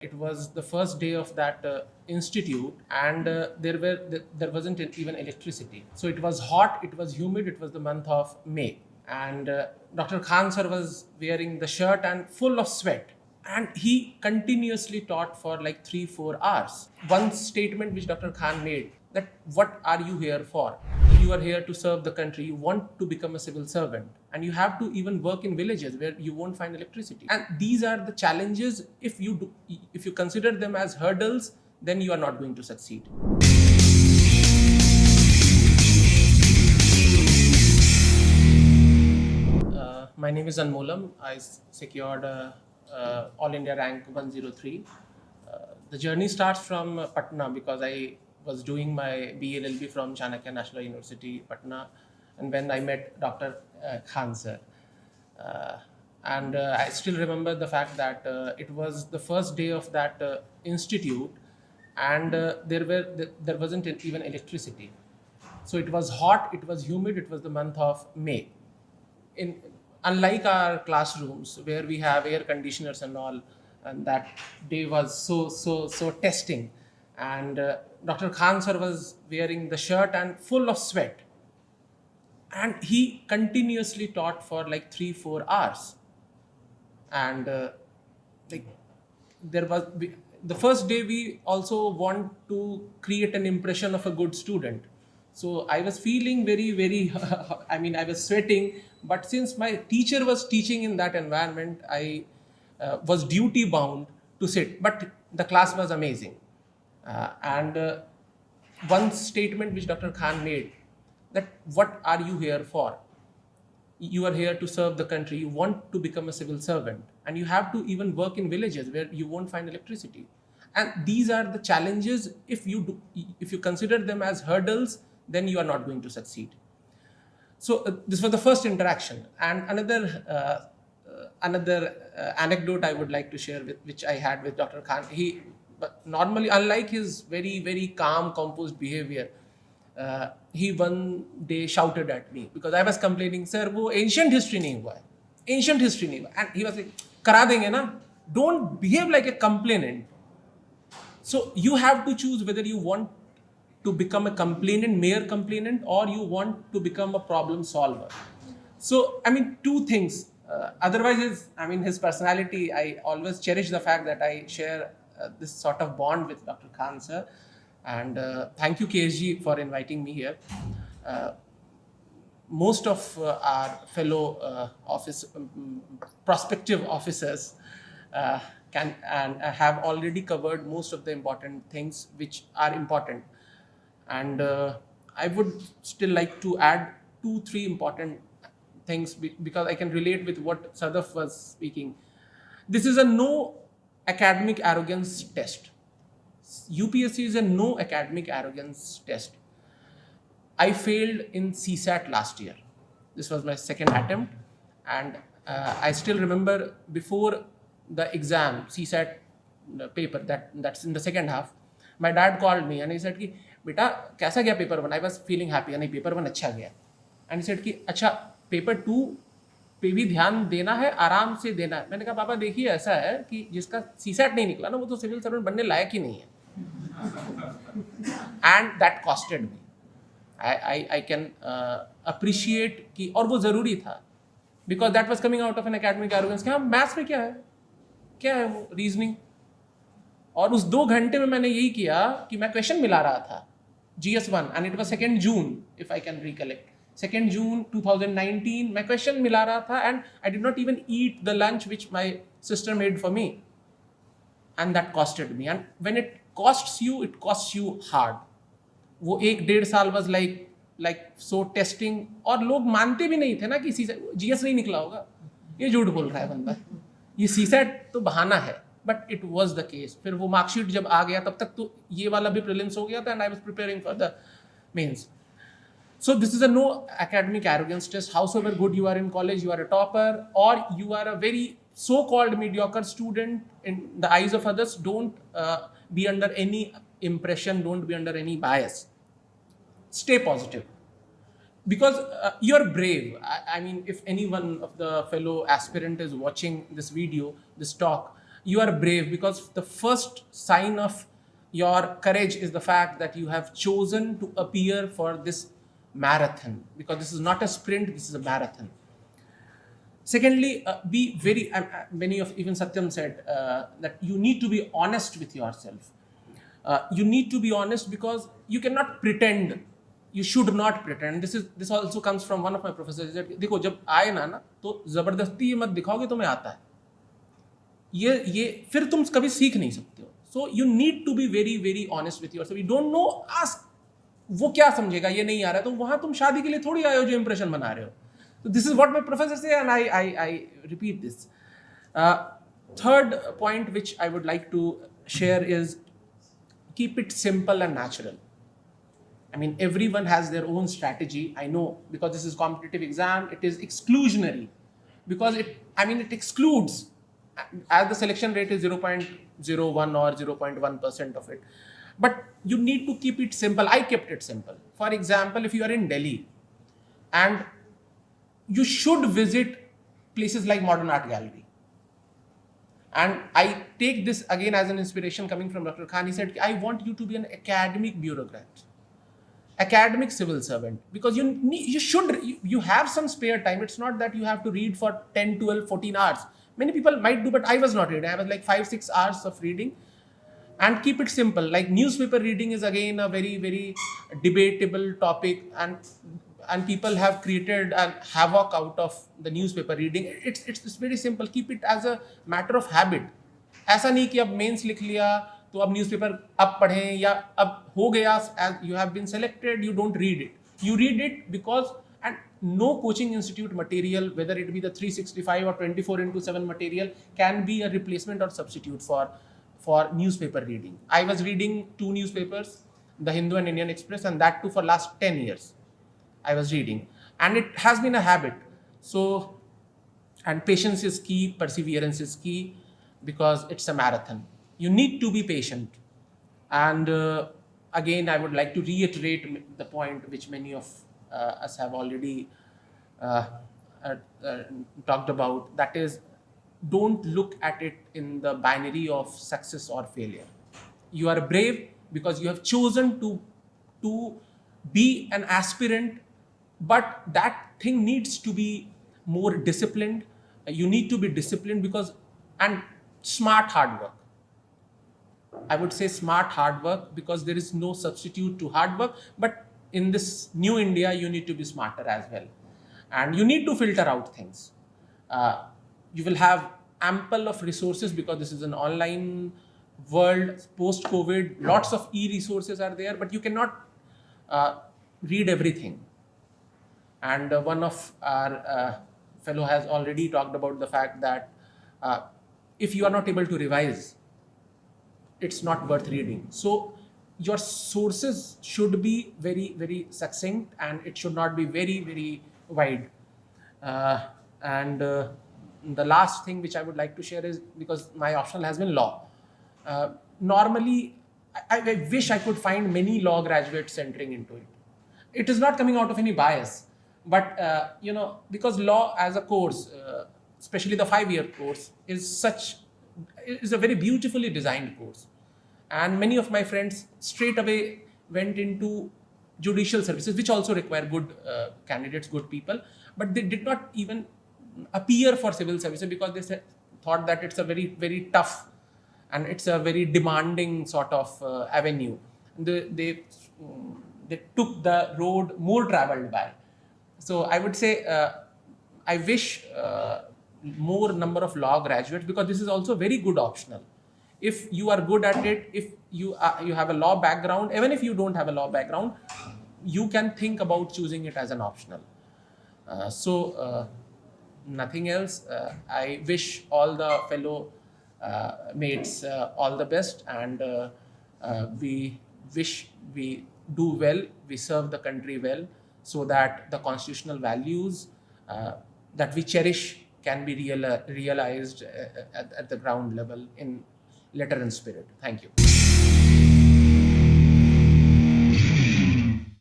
It was the first day of that institute, and there wasn't even electricity. So it was hot, it was humid, it was the month of May, and Dr. Khan sir was wearing the shirt and full of sweat, and he continuously taught for like 3-4 hours. One statement which Dr. Khan made, that what are you here for? You are here to serve the country, you want to become a civil servant, and you have to even work in villages where you won't find electricity. And these are the challenges. If you consider them as hurdles, then you are not going to succeed. My name is ANMOLAM. I secured All India rank 103. The journey starts from Patna, because I was doing my BLLB from Chanakya National University, Patna, and when I met Dr. Khan sir. And I still remember the fact that it was the first day of that institute, and there wasn't even electricity. So it was hot, it was humid, it was the month of May. Unlike our classrooms where we have air conditioners and all, and that day was so testing, and Dr. Khan sir was wearing the shirt and full of sweat, and he continuously taught for like 3-4 hours. And the first day we also want to create an impression of a good student. So I was feeling very I was sweating, but since my teacher was teaching in that environment, I was duty bound to sit. But the class was amazing. And one statement which Dr. Khan made, that what are you here for? You are here to serve the country, you want to become a civil servant, and you have to even work in villages where you won't find electricity. And these are the challenges. If you consider them as hurdles, then you are not going to succeed. So this was the first interaction. And another anecdote I would like to share, which I had with Dr. Khan. But normally, unlike his very calm, composed behavior, he one day shouted at me because I was complaining, sir, वो ancient history नहीं हुआ है, ancient history नहीं हुआ. And he was like, करा देंगे ना, don't behave like a complainant. So you have to choose whether you want to become a complainant, mere complainant, or you want to become a problem solver. So two things. Otherwise, his personality, I always cherish the fact that I share this sort of bond with Dr. Khan sir. And thank you, KSG, for inviting me here. Most of our fellow prospective officers can and have already covered most of the important things which are important. And I would still like to add 2-3 important things because I can relate with what Sadaf was speaking. This is a no academic arrogance test. UPSC is a no academic arrogance test. I failed in CSAT last year. This was my second attempt, and I still remember before the exam, CSAT paper, that's in the second half, my dad called me and he said कि बेटा कैसा गया paper 1? I was feeling happy, and paper 1 अच्छा गया. And he said कि अच्छा paper 2 पे भी ध्यान देना है, आराम से देना है. मैंने कहा पापा देखिए ऐसा है कि जिसका CSAT नहीं निकला ना, वो तो सिविल सर्वेंट बनने लायक ही नहीं है. And that costed me. I can appreciate कि और वो ज़रूरी था, because that was coming out of an academic arrogance कि हाँ मैथ्स में क्या है वो रीजनिंग. और उस 2 घंटे में मैंने यही किया कि मैं क्वेश्चन मिला रहा था GS1, and it was 2nd June if I can recollect. 2nd June 2019 मैं क्वेश्चन मिला रहा था, and I did not even eat the lunch which my sister made for me, and that costed me. And when it costs you, it costs you hard. वो 1-1.5 साल was like so testing, और लोग मानते भी नहीं थे ना कि GS नहीं निकला होगा, ये झूठ बोल रहा है बंदा, ये CSAT तो बहाना है. But it was the case. फिर वो मार्कशीट जब आ गया तब तक तो ये वाला भी प्रीलिम्स हो गया था, and I was preparing for the mains. So this is a no academic arrogance test. Howsoever good you are in college, you are a topper, or you are a very so-called mediocre student in the eyes of others, don't be under any impression, don't be under any bias. Stay positive. Because you're brave. I mean, if any one of the fellow aspirant is watching this video, this talk, You are brave because the first sign of your courage is the fact that you have chosen to appear for this marathon, because this is not a sprint, this is a marathon. Secondly, be very, many of, even Satyam said that you need to be honest with yourself. You need to be honest because you cannot pretend. You should not pretend. This also comes from one of my professors. That देखो जब आए ना तो जबरदस्ती ये मत दिखाओगे तुम्हें आता है. ये फिर तुम कभी सीख नहीं सकते हो. So you need to be very very honest with yourself. You don't know, ask. वो क्या समझेगा, ये नहीं आ रहा है तो वहां तुम शादी के लिए थोड़ी आए हो जो इंप्रेशन बना रहे हो. So this is what my professor say, and I repeat this. Third point which I would like to share is keep it simple and natural. I mean, everyone has their own strategy. I know, because this is competitive exam, it is exclusionary, because it excludes, as the selection rate is 0.01 or 0.1% of it. But you need to keep it simple. I kept it simple. For example, if you are in Delhi, and you should visit places like Modern Art Gallery. And I take this again as an inspiration coming from Dr. Khan. He said, I want you to be an academic bureaucrat, academic civil servant, because you have some spare time. It's not that you have to read for 10, 12, 14 hours. Many people might do, but I was not reading. I was like 5-6 hours of reading. And keep it simple. Like newspaper reading is again a very, very debatable topic, and people have created a havoc out of the newspaper reading. It's very simple. Keep it as a matter of habit. ऐसा नहीं कि अब mains लिख लिया तो अब newspaper अब पढ़ें, या अब हो गया, as you have been selected, you don't read it. You read it because, and no coaching institute material, whether it be the 365 or 24/7 material, can be a replacement or substitute for newspaper reading. I was reading 2 newspapers, the Hindu and Indian Express, and that too for last 10 years. I was reading, and it has been a habit. So, and patience is key, perseverance is key, because it's a marathon. You need to be patient. And again, I would like to reiterate the point which many of us have already talked about. That is, don't look at it in the binary of success or failure. You are brave because you have chosen to be an aspirant, but that thing needs to be more disciplined. You need to be disciplined and smart hard work. I would say smart hard work, because there is no substitute to hard work. But in this new India, you need to be smarter as well. And you need to filter out things. You will have ample of resources, because this is an online world, post-COVID, lots of e-resources are there, but you cannot read everything. And one of our fellow has already talked about the fact that if you are not able to revise, it's not worth reading. So your sources should be very, very succinct, and it should not be very, very wide. And the last thing which I would like to share is, because my optional has been law. Normally, I wish I could find many law graduates entering into it. It is not coming out of any bias, but because law as a course, especially the 5-year course, is a very beautifully designed course. And many of my friends straight away went into judicial services, which also require good candidates, good people, but they did not even appear for civil services, because they thought that it's a very, very tough and it's a very demanding sort of avenue. They took the road more traveled by. So I would say I wish more number of law graduates, because this is also very good optional. If you are good at it, if you have a law background, even if you don't have a law background, you can think about choosing it as an optional. Nothing else. I wish all the fellow mates all the best, and we wish we do well, we serve the country well, so that the constitutional values that we cherish can be realized at the ground level in letter and spirit. Thank you.